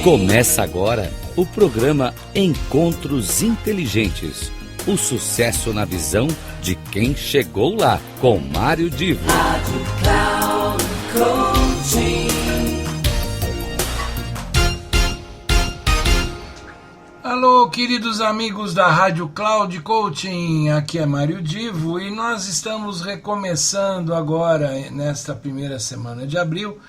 Começa agora o programa Encontros Inteligentes. O sucesso na visão de quem chegou lá, com Mário Divo. Rádio Cloud Coaching. Alô, queridos amigos da Rádio Cloud Coaching, aqui é Mário Divo e nós estamos recomeçando agora, nesta primeira semana de abril,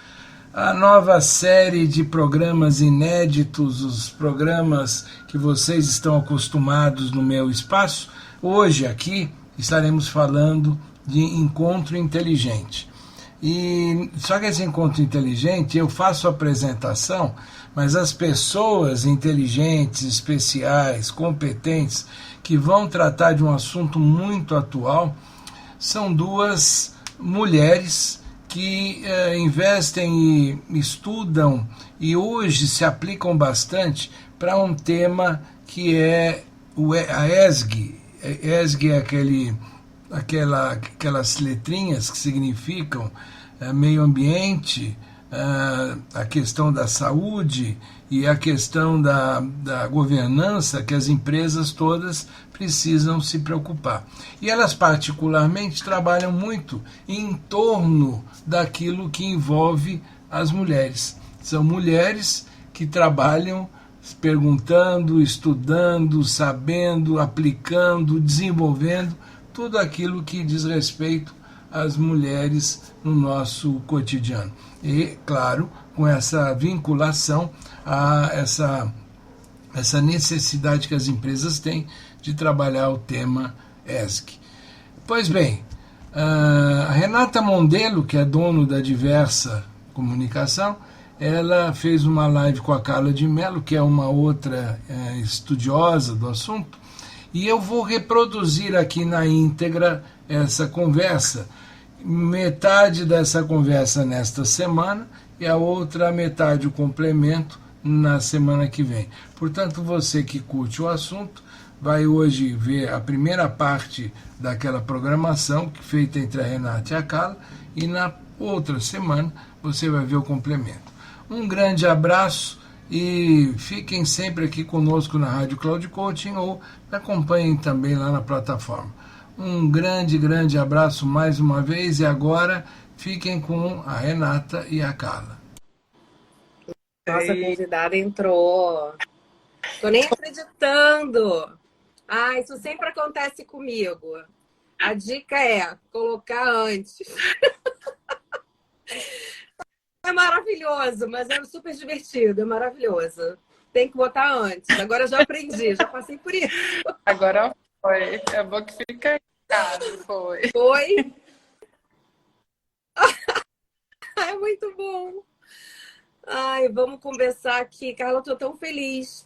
a nova série de programas inéditos, os programas que vocês estão acostumados no meu espaço. Hoje aqui estaremos falando de encontro inteligente. E só que esse encontro inteligente, eu faço a apresentação, mas as pessoas inteligentes, especiais, competentes, que vão tratar de um assunto muito atual, são duas mulheres que investem e estudam e hoje se aplicam bastante para um tema que é a ESG. ESG é aquelas letrinhas que significam meio ambiente, a questão da saúde e a questão da governança que as empresas todas precisam se preocupar. E elas particularmente trabalham muito em torno daquilo que envolve as mulheres. São mulheres que trabalham perguntando, estudando, sabendo, aplicando, desenvolvendo tudo aquilo que diz respeito às mulheres no nosso cotidiano. E, claro, com essa vinculação a essa necessidade que as empresas têm de trabalhar o tema ESG. Pois bem, a Renata Mondelo, que é dono da Diversa Comunicação, ela fez uma live com a Carla de Mello, que é uma outra estudiosa do assunto, e eu vou reproduzir aqui na íntegra essa conversa. Metade dessa conversa nesta semana e a outra metade, o complemento, na semana que vem. Portanto, você que curte o assunto vai hoje ver a primeira parte daquela programação feita entre a Renata e a Carla, e na outra semana você vai ver o complemento. Um grande abraço e fiquem sempre aqui conosco na Rádio Cloud Coaching ou acompanhem também lá na plataforma. Um grande abraço mais uma vez e agora fiquem com a Renata e a Carla. Nossa convidada entrou. Tô nem acreditando. Ah, isso sempre acontece comigo. A dica é colocar antes. É maravilhoso, mas é super divertido, é maravilhoso. Tem que botar antes. Agora eu já aprendi, já passei por isso. Agora foi. É bom que fica caro, foi. Foi? É muito bom. Ai, vamos conversar aqui. Carla, eu tô tão feliz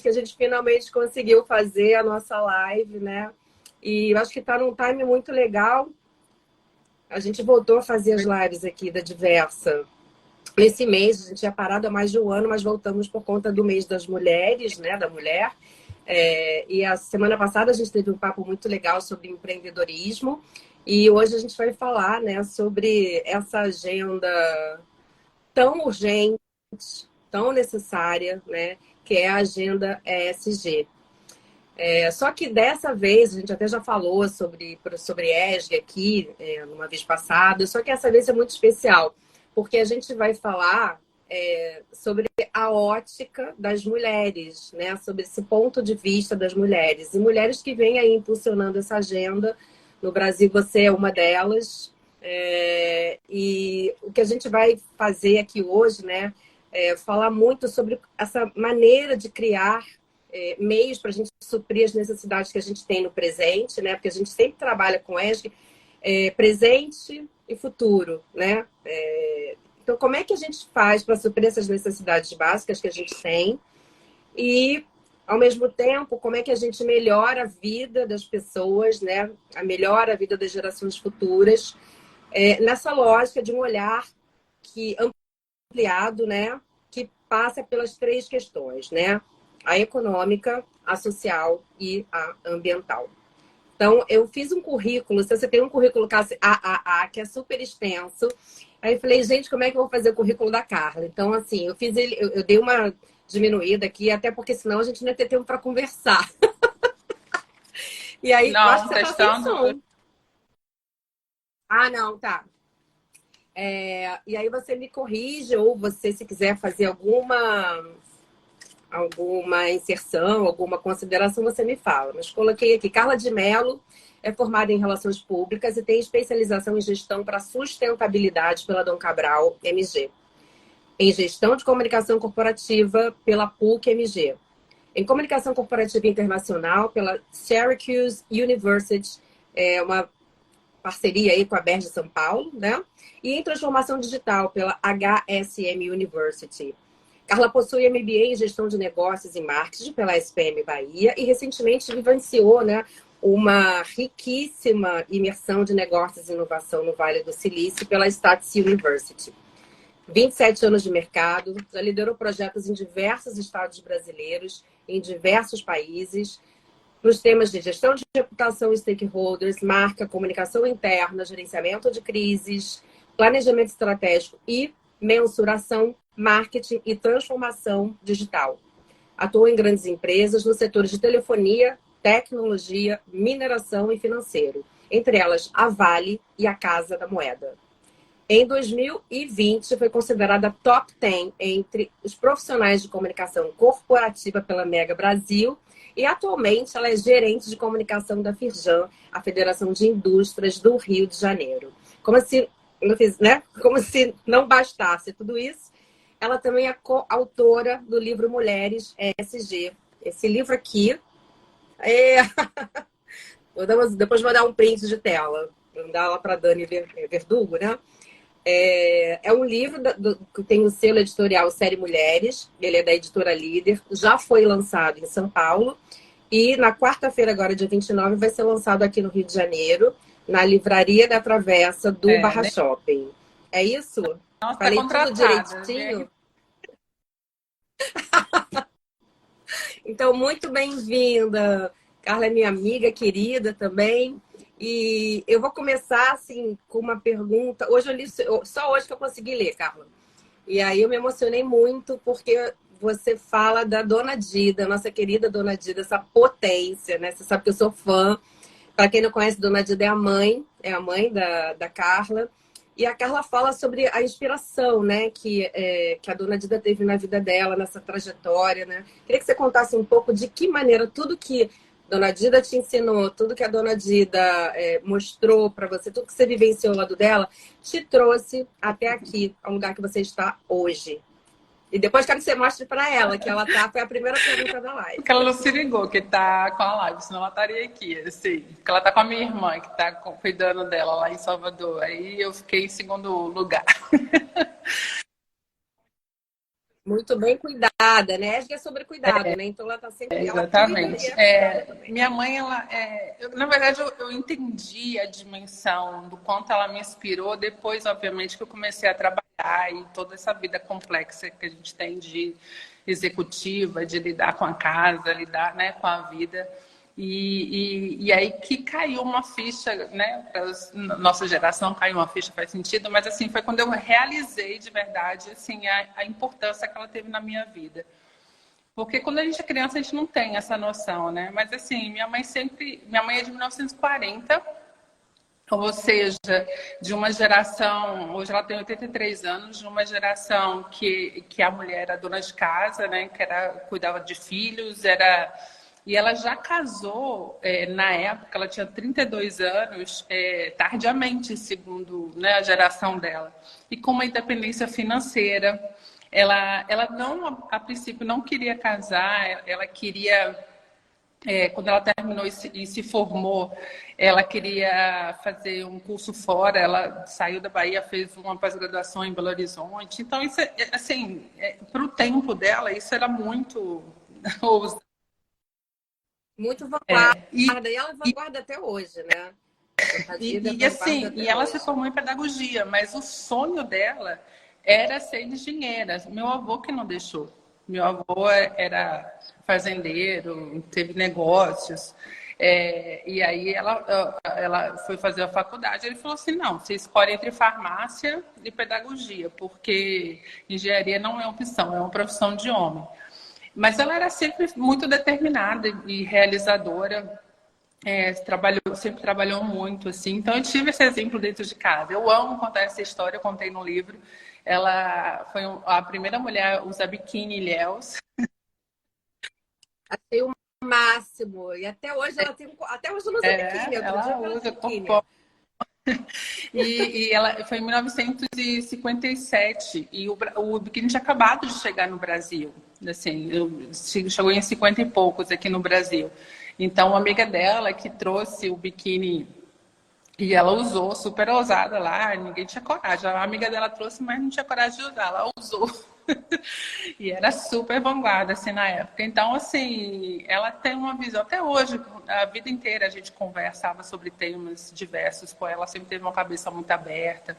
que a gente finalmente conseguiu fazer a nossa live, né? E eu acho que tá num time muito legal. A gente voltou a fazer as lives aqui da Diversa. Esse mês, a gente tinha parado há mais de um ano, mas voltamos por conta do mês das mulheres, né? Da mulher. E a semana passada a gente teve um papo muito legal sobre empreendedorismo. E hoje a gente vai falar, né, sobre essa agenda tão urgente, tão necessária, né, que é a agenda ESG. Só que dessa vez, a gente até já falou sobre ESG aqui, numa vez passada, só que essa vez é muito especial, porque a gente vai falar sobre a ótica das mulheres, né, sobre esse ponto de vista das mulheres. E mulheres que vêm aí impulsionando essa agenda. No Brasil, você é uma delas. E o que a gente vai fazer aqui hoje, né, é falar muito sobre essa maneira de criar meios para a gente suprir as necessidades que a gente tem no presente, né, porque a gente sempre trabalha com ESG, presente e futuro, né? Então, como é que a gente faz para suprir essas necessidades básicas que a gente tem e, ao mesmo tempo, como é que a gente melhora a vida das pessoas, né? Melhora a vida das gerações futuras, nessa lógica de um olhar ampliado, né? Que passa pelas três questões, né? A econômica, a social e a ambiental. Então, eu fiz um currículo, se você tem um currículo AAA, que é super extenso. Aí eu falei, gente, como é que eu vou fazer o currículo da Carla? Então, assim, eu fiz ele, eu dei uma diminuída aqui, até porque senão a gente não ia ter tempo para conversar. E aí, eu Não, acho que você tá sem testando. som. Ah, não, tá. E aí você me corrige, ou você, se quiser fazer alguma inserção, alguma consideração, você me fala. Mas coloquei aqui, Carla de Mello é formada em Relações Públicas e tem especialização em Gestão para Sustentabilidade pela Dom Cabral, MG. Em Gestão de Comunicação Corporativa pela PUC-MG. Em Comunicação Corporativa Internacional pela Syracuse University, uma parceria aí com a BERJ de São Paulo, né? E em Transformação Digital pela HSM University. Carla possui MBA em Gestão de Negócios e Marketing pela SPM Bahia e recentemente vivenciou, né, uma riquíssima imersão de negócios e inovação no Vale do Silício pela Stats University. 27 anos de mercado, já liderou projetos em diversos estados brasileiros, em diversos países, nos temas de gestão de reputação e stakeholders, marca, comunicação interna, gerenciamento de crises, planejamento estratégico e mensuração, marketing e transformação digital. Atuou em grandes empresas nos setores de telefonia, tecnologia, mineração e financeiro, entre elas a Vale e a Casa da Moeda. Em 2020, foi considerada top 10 entre os profissionais de comunicação corporativa pela Mega Brasil e atualmente ela é gerente de comunicação da Firjan, a Federação de Indústrias do Rio de Janeiro. Como se não bastasse tudo isso, ela também é coautora do livro Mulheres ESG. Esse livro aqui depois vou dar um print de tela, vou dar lá para Dani Verdugo, né? É um livro que tem o selo editorial Série Mulheres, ele é da editora Líder, já foi lançado em São Paulo e na quarta-feira, agora dia 29, vai ser lançado aqui no Rio de Janeiro, na Livraria da Travessa do Barra Shopping. É isso? Nossa, falei tá tudo direitinho? Então, muito bem-vinda. Carla é minha amiga querida também. E eu vou começar, assim, com uma pergunta. Hoje eu li, só hoje que eu consegui ler, Carla. E aí eu me emocionei muito porque você fala da Dona Dida, nossa querida Dona Dida, essa potência, né? Você sabe que eu sou fã. Para quem não conhece, Dona Dida é a mãe da Carla. E a Carla fala sobre a inspiração, né, que a Dona Dida teve na vida dela, nessa trajetória, né? Queria que você contasse um pouco de que maneira tudo que Dona Dida te ensinou, tudo que a Dona Dida mostrou para você, tudo que você vivenciou ao lado dela, te trouxe até aqui, ao lugar que você está hoje. E depois quero que você mostre para ela, que ela foi a primeira pergunta da live. Porque ela não se ligou que tá com a live, senão ela estaria aqui, assim. Porque ela tá com a minha irmã, que tá cuidando dela lá em Salvador. Aí eu fiquei em segundo lugar. Muito bem cuidada, né? Acho que é sobre cuidado, né? Então ela tá sempre... Exatamente. Ela cuida minha mãe, na verdade, eu entendi a dimensão do quanto ela me inspirou depois, obviamente, que eu comecei a trabalhar e toda essa vida complexa que a gente tem de executiva, de lidar com a casa, lidar, né, com a vida. E aí que caiu uma ficha, né? Para nossa geração caiu uma ficha, faz sentido, mas assim, foi quando eu realizei de verdade assim, a importância que ela teve na minha vida. Porque quando a gente é criança, a gente não tem essa noção, né? Mas assim, minha mãe é de 1940, ou seja, de uma geração, hoje ela tem 83 anos, de uma geração que a mulher era dona de casa, né? Cuidava de filhos, E ela já casou, na época, ela tinha 32 anos, tardiamente, segundo, né, a geração dela. E com uma independência financeira. Ela não, a princípio, não queria casar, ela queria... quando ela terminou e se formou, ela queria fazer um curso fora, ela saiu da Bahia, fez uma pós-graduação em Belo Horizonte. Então, isso assim, para o tempo dela, isso era muito... muito vanguarda, e ela é vanguarda até hoje, né? E ela se formou em pedagogia, mas o sonho dela era ser engenheira. Meu avô que não deixou. Meu avô era fazendeiro, teve negócios. E aí ela foi fazer a faculdade. Ele falou assim, não, você escolhe entre farmácia e pedagogia, porque engenharia não é opção, é uma profissão de homem. Mas ela era sempre muito determinada e realizadora. Sempre trabalhou muito, assim. Então, eu tive esse exemplo dentro de casa. Eu amo contar essa história, eu contei no livro. Ela foi a primeira mulher a usar biquíni e ilhéus. Achei o máximo. E até hoje ela tem. Até hoje ela usa biquíni. Outro dia Ela eu vi ela de usa biquíni. E ela foi em 1957 e o biquíni tinha acabado de chegar no Brasil. Assim, chegou em 50 e poucos aqui no Brasil. Então, uma amiga dela que trouxe o biquíni e ela usou, super ousada lá, ninguém tinha coragem. A amiga dela trouxe, mas não tinha coragem de usar, ela usou. E era super vanguarda, assim, na época. Então, assim, ela tem uma visão, até hoje, a vida inteira a gente conversava sobre temas diversos com ela, sempre teve uma cabeça muito aberta.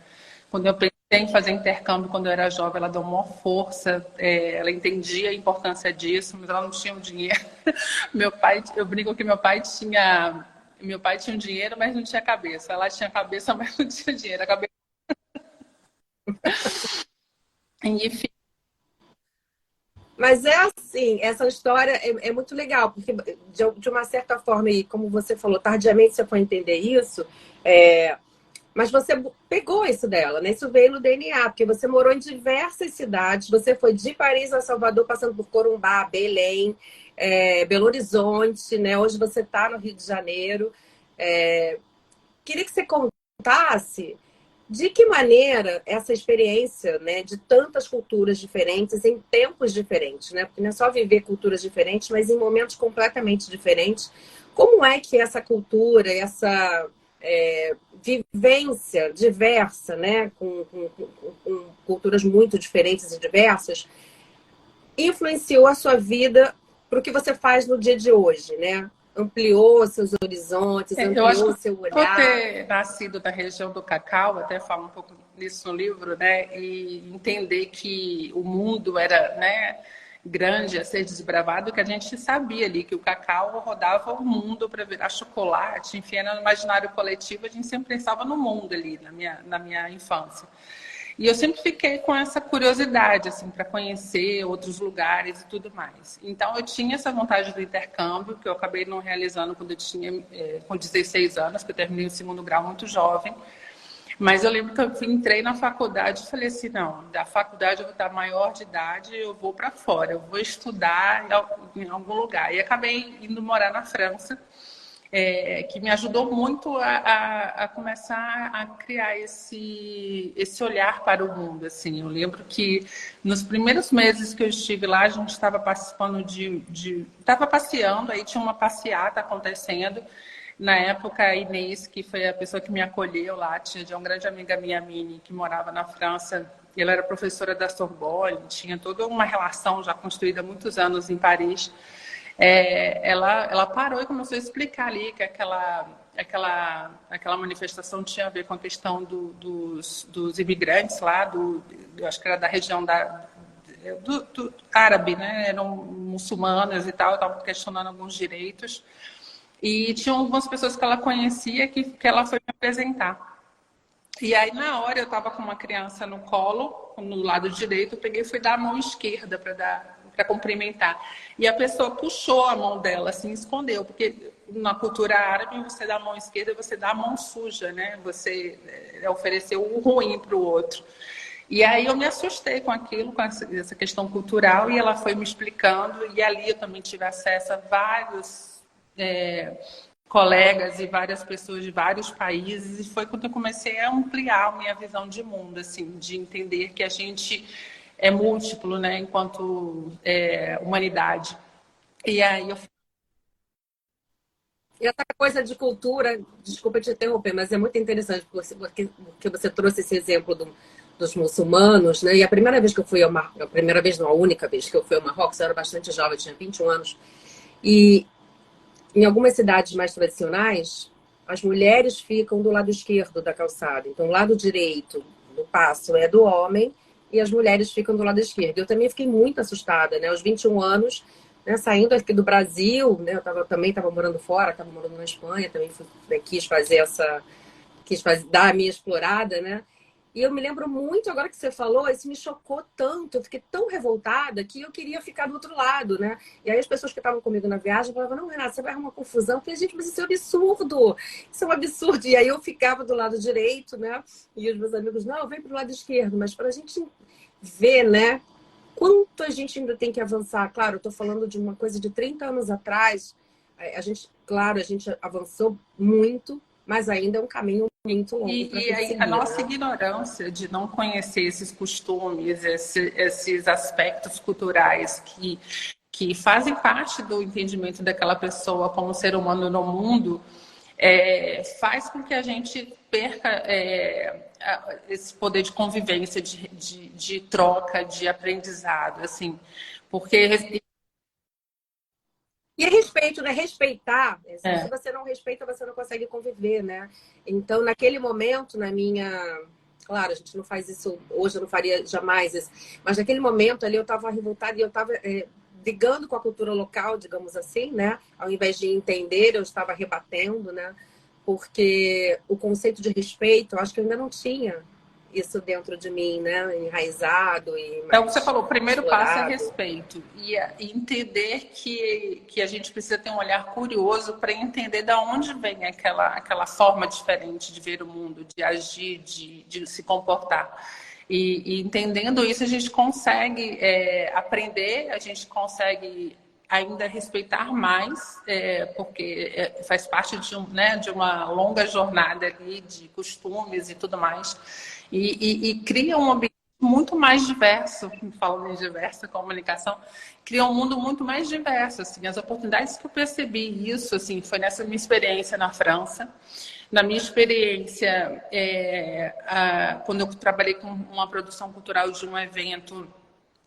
Quando eu pensei em fazer intercâmbio, quando eu era jovem, ela deu uma força, ela entendia a importância disso, mas ela não tinha o dinheiro. Meu pai, eu brinco que meu pai tinha um dinheiro, mas não tinha cabeça. Ela tinha cabeça, mas não tinha dinheiro. A cabeça... Enfim. Mas é assim, essa história é muito legal, porque de uma certa forma, e como você falou, tardiamente você foi entender isso, mas você pegou isso dela, né? Isso veio no DNA, porque você morou em diversas cidades, você foi de Paris a Salvador, passando por Corumbá, Belém, Belo Horizonte, né? Hoje você está no Rio de Janeiro. Queria que você contasse de que maneira essa experiência, né, de tantas culturas diferentes em tempos diferentes, né? Porque não é só viver culturas diferentes, mas em momentos completamente diferentes. Como é que essa cultura, essa vivência diversa, né, com culturas muito diferentes e diversas, influenciou a sua vida para o que você faz no dia de hoje, né? Ampliou seus horizontes, Eu acho ampliou que seu por olhar. ter nascido na região do cacau, até falo um pouco disso no livro, né? E entender que o mundo era, né, grande a ser desbravado, que a gente sabia ali que o cacau rodava o mundo para virar chocolate, enfim, era no imaginário coletivo, a gente sempre pensava no mundo ali, na minha infância. E eu sempre fiquei com essa curiosidade, assim, para conhecer outros lugares e tudo mais. Então, eu tinha essa vontade do intercâmbio, que eu acabei não realizando quando eu tinha com 16 anos, que eu terminei o segundo grau muito jovem. Mas eu lembro que eu entrei na faculdade e falei assim, não, da faculdade eu vou estar maior de idade, eu vou para fora, eu vou estudar em algum lugar. E acabei indo morar na França, que me ajudou muito a começar a criar esse olhar para o mundo. Assim. Eu lembro que nos primeiros meses que eu estive lá, a gente estava participando estava passeando, aí tinha uma passeata acontecendo. Na época, a Inês, que foi a pessoa que me acolheu lá, tinha uma grande amiga minha, Mini, que morava na França. Ela era professora da Sorbonne, tinha toda uma relação já construída há muitos anos em Paris. Ela parou e começou a explicar ali que aquela manifestação tinha a ver com a questão dos imigrantes lá, eu acho que era da região do árabe, né? Eram muçulmanas e tal, estavam questionando alguns direitos. E tinha algumas pessoas que ela conhecia que ela foi me apresentar. E aí, na hora, eu estava com uma criança no colo, no lado direito, eu peguei e fui dar a mão esquerda para cumprimentar. E a pessoa puxou a mão dela, assim, escondeu, porque na cultura árabe, você dá a mão esquerda, você dá a mão suja, né? Você ofereceu o ruim para o outro. E aí eu me assustei com aquilo, com essa questão cultural, e ela foi me explicando, e ali eu também tive acesso a vários colegas e várias pessoas de vários países, e foi quando eu comecei a ampliar a minha visão de mundo, assim, de entender que a gente é múltiplo, né, enquanto humanidade. E aí eu... E essa coisa de cultura, desculpa te interromper, mas é muito interessante porque você trouxe esse exemplo dos muçulmanos, né? E a primeira vez que eu fui a primeira vez, não, a única vez que eu fui ao Marrocos, eu era bastante jovem, eu tinha 21 anos, e em algumas cidades mais tradicionais, as mulheres ficam do lado esquerdo da calçada. Então, o lado direito do passo é do homem e as mulheres ficam do lado esquerdo. Eu também fiquei muito assustada, né? Aos 21 anos, né, saindo aqui do Brasil, né? Eu também estava morando fora, estava morando na Espanha, também quis dar a minha explorada, né? E eu me lembro muito, agora que você falou, isso me chocou tanto, eu fiquei tão revoltada que eu queria ficar do outro lado, né? E aí as pessoas que estavam comigo na viagem falavam, não, Renata, você vai arrumar confusão. Eu falei, gente, mas isso é um absurdo, isso é um absurdo. E aí eu ficava do lado direito, né? E os meus amigos, não, vem pro lado esquerdo. Mas para a gente ver, né, quanto a gente ainda tem que avançar. Claro, eu estou falando de uma coisa de 30 anos atrás, a gente, claro, a gente avançou muito, mas ainda é um caminho muito longo para seguir, a nossa né? ignorância de não conhecer esses costumes, esses aspectos culturais que fazem parte do entendimento daquela pessoa como ser humano no mundo, faz com que a gente perca esse poder de convivência, de troca, de aprendizado, assim, porque E é respeito, né? Respeitar. Se você não respeita, você não consegue conviver, né? Então, naquele momento, na minha... Claro, a gente não faz isso hoje, eu não faria jamais isso. Mas naquele momento ali, eu estava revoltada e eu estava brigando com a cultura local, digamos assim, né? Ao invés de entender, eu estava rebatendo, né? Porque o conceito de respeito, eu acho que eu ainda não tinha isso dentro de mim, né? Enraizado e mais é o que você falou, o primeiro passo é explorado. respeito. E entender que a gente precisa ter um olhar curioso para entender de onde vem aquela forma diferente de ver o mundo, de agir, de se comportar. E entendendo isso, a gente consegue aprender, a gente consegue ainda respeitar mais, porque faz parte de uma longa jornada ali de costumes e tudo mais. E cria um ambiente muito mais diverso, falando em diversa comunicação, cria um mundo muito mais diverso. Assim, as oportunidades que eu percebi isso assim, foi nessa minha experiência na França. Na minha experiência, quando eu trabalhei com uma produção cultural de um evento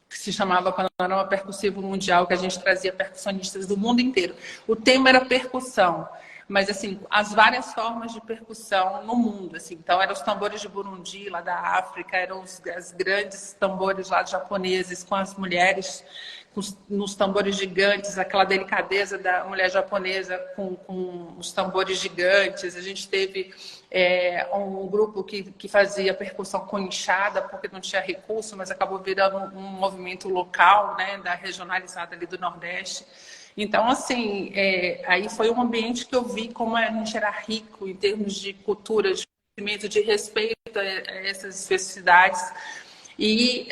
que se chamava Panorama Percussivo Mundial, que a gente trazia percussionistas do mundo inteiro. O tema era percussão, mas assim, as várias formas de percussão no mundo, assim. Então eram os tambores de Burundi, lá da África, eram os grandes tambores lá japoneses, com as mulheres nos tambores gigantes, aquela delicadeza da mulher japonesa com os tambores gigantes. A gente teve um grupo que fazia percussão com enxada, porque não tinha recurso, mas acabou virando um movimento local, né, da regionalizada ali do Nordeste. Então, assim, aí foi um ambiente que eu vi como a gente era rico em termos de cultura, de conhecimento, de respeito a essas especificidades. E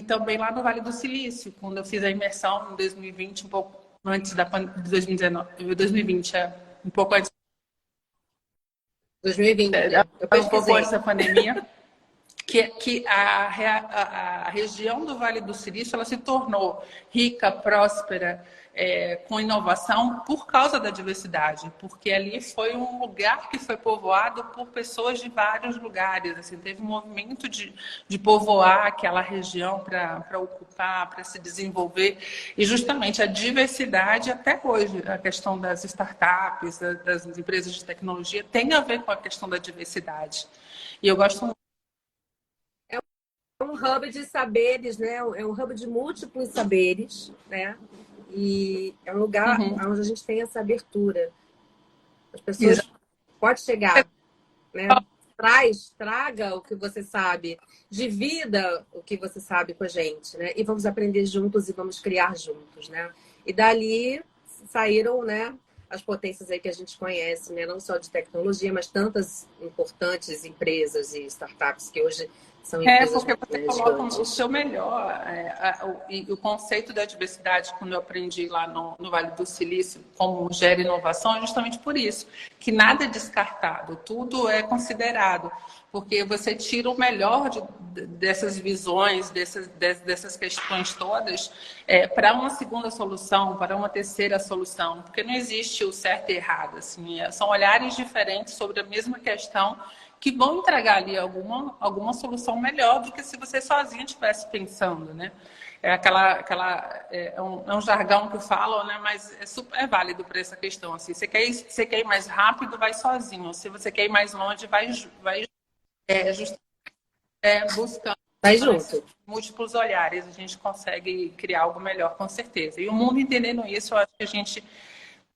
também lá no Vale do Silício, quando eu fiz a imersão em 2020, um pouco antes de 2019, 2020, um pouco antes. 2020, né? Eu Um pouco antes pesquisei. da pandemia. Que a região do Vale do Silício ela se tornou rica, próspera, com inovação por causa da diversidade, porque ali foi um lugar que foi povoado por pessoas de vários lugares. Assim, teve um movimento de povoar aquela região para ocupar, para se desenvolver, e justamente a diversidade até hoje, a questão das startups, das empresas de tecnologia, tem a ver com a questão da diversidade. E eu gosto muito. É um hub de saberes, né? É um hub de múltiplos saberes, né? E é um lugar onde a gente tem essa abertura. As pessoas podem chegar, né? Traga o que você sabe, divida o que você sabe com a gente, né? E vamos aprender juntos e vamos criar juntos, né? E dali saíram, né, as potências aí que a gente conhece, né? Não só de tecnologia, mas tantas importantes empresas e startups que hoje são empresas Porque você coloca o gigantes. seu melhor. O conceito da diversidade, quando eu aprendi lá no Vale do Silício, como gera inovação, é justamente por isso, que nada é descartado, tudo é considerado, porque você tira o melhor dessas visões, dessas questões todas, para uma segunda solução, para uma terceira solução, porque não existe o certo e errado, assim, são olhares diferentes sobre a mesma questão, que vão entregar ali alguma solução melhor do que se você sozinho estivesse pensando, né? É um jargão que falam, né? Mas é super válido para essa questão. Assim, você quer ir mais rápido, vai sozinho. Se você quer ir mais longe, vai justamente buscando Vai junto. múltiplos olhares. A gente consegue criar algo melhor, com certeza. E o mundo entendendo isso, eu acho que a gente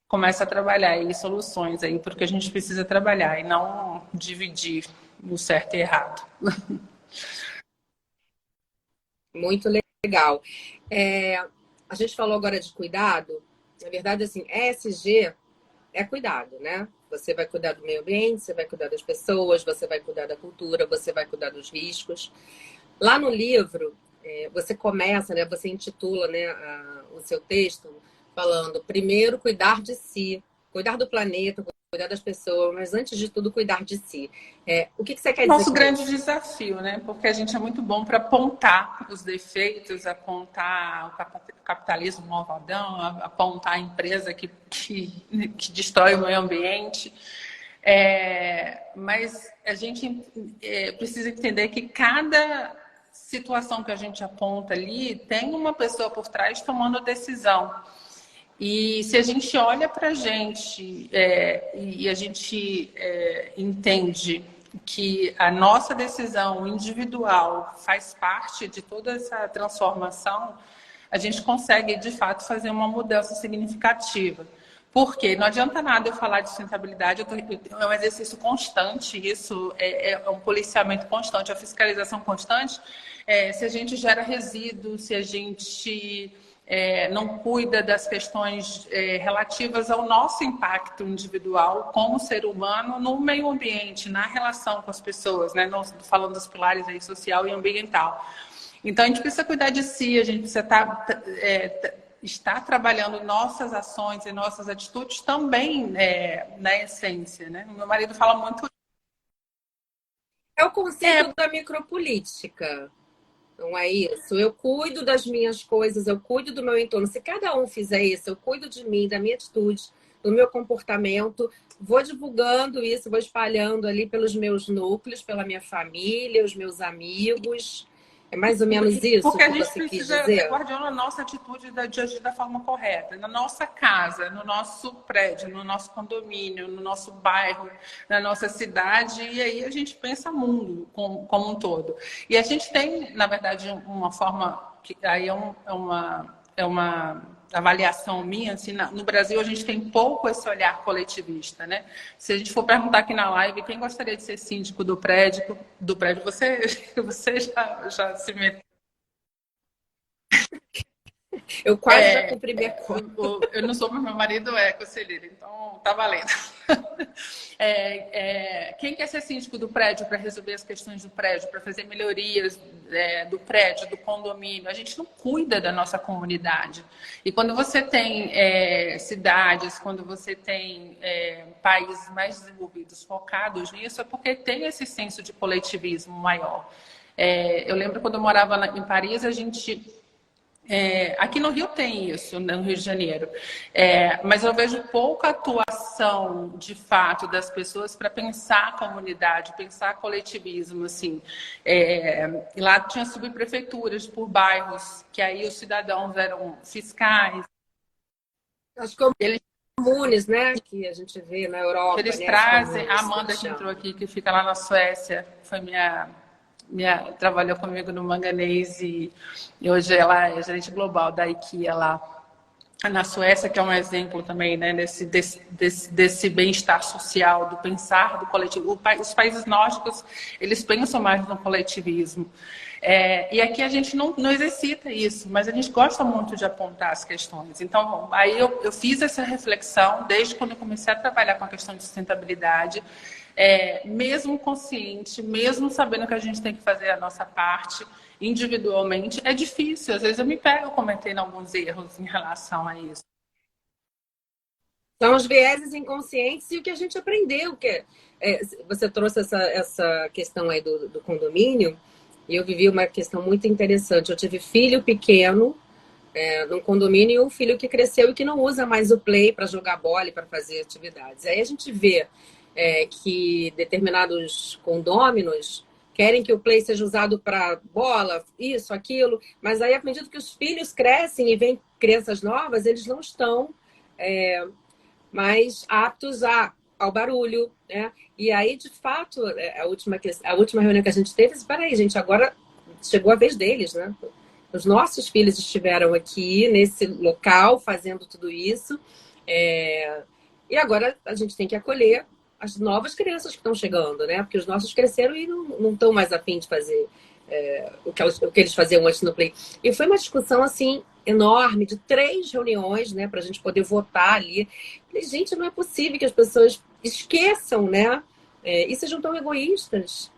começa a trabalhar aí soluções aí, porque a gente precisa trabalhar e não dividir no certo e errado. Muito legal. A gente falou agora de cuidado. Na verdade, assim, ESG é cuidado, né? Você vai cuidar do meio ambiente, você vai cuidar das pessoas, você vai cuidar da cultura, você vai cuidar dos riscos. Lá no livro, você começa, né? Você intitula, né, o seu texto falando, primeiro, cuidar de si, cuidar do planeta, cuidar das pessoas, mas antes de tudo, cuidar de si. O que você quer dizer Nosso com grande isso? desafio, né? Porque a gente é muito bom para apontar os defeitos, apontar o capitalismo malvadão, apontar a empresa que destrói o meio ambiente. Mas a gente precisa entender que cada situação que a gente aponta ali tem uma pessoa por trás tomando decisão. E se a gente olha para a gente e a gente entende que a nossa decisão individual faz parte de toda essa transformação, a gente consegue, de fato, fazer uma mudança significativa. Porque não adianta nada eu falar de sustentabilidade, é um exercício constante, isso é um policiamento constante, a fiscalização constante. Se a gente gera resíduos, se a gente não cuida das questões relativas ao nosso impacto individual como ser humano no meio ambiente, na relação com as pessoas, né? Falando dos pilares aí, social e ambiental. Então, a gente precisa cuidar de si, a gente precisa estar trabalhando nossas ações e nossas atitudes também na essência, né? O meu marido fala muito... É o conceito da micropolítica. Não é isso? Eu cuido das minhas coisas, eu cuido do meu entorno. Se cada um fizer isso, eu cuido de mim, da minha atitude, do meu comportamento, vou divulgando isso, vou espalhando ali pelos meus núcleos, pela minha família, os meus amigos. É mais ou menos isso porque que você quis dizer? Porque a gente precisa ser guardião na nossa atitude de agir da forma correta. Na nossa casa, no nosso prédio, no nosso condomínio, no nosso bairro, na nossa cidade. E aí a gente pensa mundo como um todo. E a gente tem, na verdade, uma forma... que aí é uma avaliação minha, assim, no Brasil a gente tem pouco esse olhar coletivista, né? Se a gente for perguntar aqui na live, quem gostaria de ser síndico do prédio, você já se meteu? Eu quase já cumpri minha conta. Eu não sou, mas meu marido é conselheiro, então tá valendo. Quem quer ser síndico do prédio para resolver as questões do prédio, para fazer melhorias do prédio, do condomínio? A gente não cuida da nossa comunidade. E quando você tem cidades, quando você tem países mais desenvolvidos focados nisso, é porque tem esse senso de coletivismo maior. Eu lembro quando eu morava em Paris, a gente... aqui no Rio tem isso, no Rio de Janeiro, mas eu vejo pouca atuação de fato das pessoas para pensar a comunidade, pensar coletivismo, assim. E lá tinha subprefeituras por bairros, que aí os cidadãos eram fiscais. Acho que eles comunes, né, que a gente vê na Europa. Eles né, trazem, a Amanda que entrou aqui, que fica lá na Suécia, foi trabalhou comigo no Manganês e hoje ela é gerente global da IKEA lá na Suécia, que é um exemplo também, né, desse bem-estar social, do pensar do coletivo. Os países nórdicos, eles pensam mais no coletivismo. E aqui a gente não exercita isso, mas a gente gosta muito de apontar as questões. Então, aí eu fiz essa reflexão desde quando eu comecei a trabalhar com a questão de sustentabilidade, mesmo consciente, mesmo sabendo que a gente tem que fazer a nossa parte individualmente, é difícil. Às vezes eu me pego cometendo alguns erros em relação a isso. São os vieses inconscientes e o que a gente aprendeu. Você trouxe essa questão aí do condomínio, e eu vivi uma questão muito interessante. Eu tive filho pequeno num condomínio e um filho que cresceu e que não usa mais o play para jogar bola e para fazer atividades. Aí a gente vê que determinados condôminos querem que o play seja usado para bola, isso, aquilo, mas aí, à medida que os filhos crescem e vêm crianças novas, eles não estão mais aptos ao barulho, né? E aí, de fato, a última reunião que a gente teve, espera aí, gente, agora chegou a vez deles, né? Os nossos filhos estiveram aqui nesse local fazendo tudo isso, e agora a gente tem que acolher as novas crianças que estão chegando, né? Porque os nossos cresceram e não estão mais a fim de fazer o que eles faziam antes no Play. E foi uma discussão, assim, enorme, de 3 reuniões, né? Para a gente poder votar ali. E, gente, não é possível que as pessoas esqueçam, né? E sejam tão egoístas,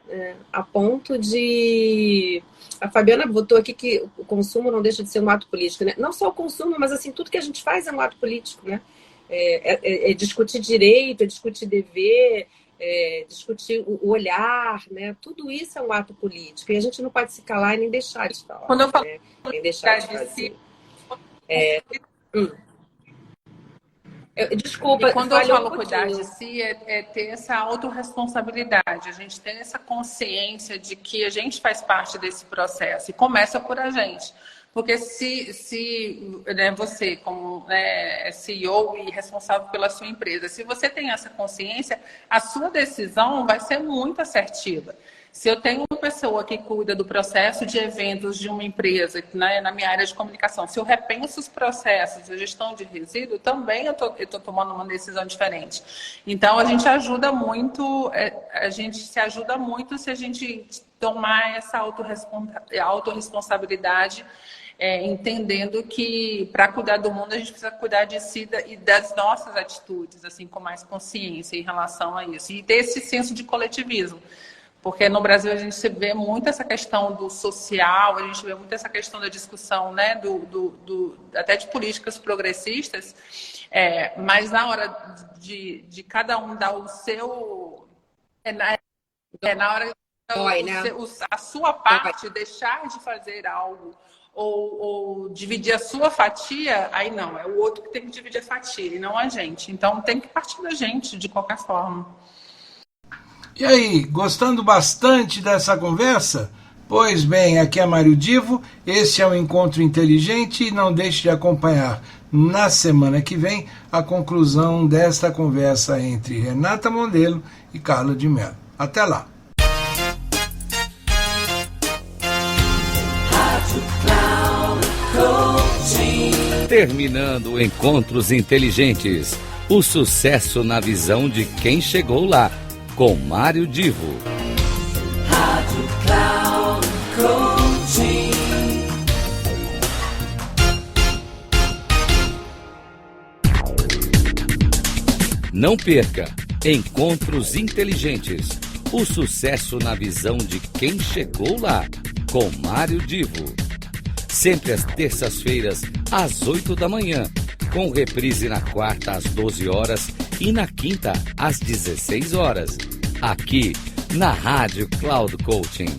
a ponto de... A Fabiana botou aqui que o consumo não deixa de ser um ato político, né? Não só o consumo, mas assim, tudo que a gente faz é um ato político, né? É discutir direito, é discutir dever, discutir o olhar, né? Tudo isso é um ato político. E a gente não pode se calar e nem deixar de falar. Quando eu falo, né? Nem deixar de fazer. Desculpa, e quando eu falo cuidar de si, é ter essa autorresponsabilidade, a gente tem essa consciência de que a gente faz parte desse processo e começa por a gente. Porque se né, você, como CEO e responsável pela sua empresa, se você tem essa consciência, a sua decisão vai ser muito assertiva. Se eu tenho uma pessoa que cuida do processo de eventos de uma empresa, né, na minha área de comunicação, se eu repenso os processos de gestão de resíduo, também eu tô tomando uma decisão diferente. Então, a gente ajuda muito, a gente se ajuda muito se a gente tomar essa autorresponsabilidade, entendendo que para cuidar do mundo a gente precisa cuidar de si e das nossas atitudes, assim, com mais consciência em relação a isso. E ter esse senso de coletivismo. Porque no Brasil a gente vê muito essa questão do social, a gente vê muito essa questão da discussão, né, até de políticas progressistas, mas na hora de cada um dar o seu... na hora a sua parte, deixar de fazer algo ou dividir a sua fatia, aí não, é o outro que tem que dividir a fatia e não a gente. Então tem que partir da gente de qualquer forma. E aí, gostando bastante dessa conversa? Pois bem, aqui é Mário Divo, esse é o Encontro Inteligente e não deixe de acompanhar na semana que vem a conclusão desta conversa entre Renata Mondelo e Carla de Mello. Até lá! Terminando Encontros Inteligentes, o sucesso na visão de quem chegou lá, com Mário Divo. Rádio Cloud Coaching. Não perca Encontros Inteligentes, o sucesso na visão de quem chegou lá, com Mário Divo. Sempre às terças-feiras, às 8 da manhã, com reprise na quarta às 12 horas e na quinta às 16 horas, aqui na Rádio Cloud Coaching.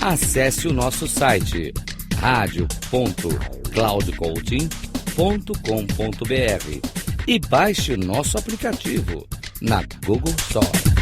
Acesse o nosso site radio.cloudcoaching.com.br e baixe o nosso aplicativo na Google Store.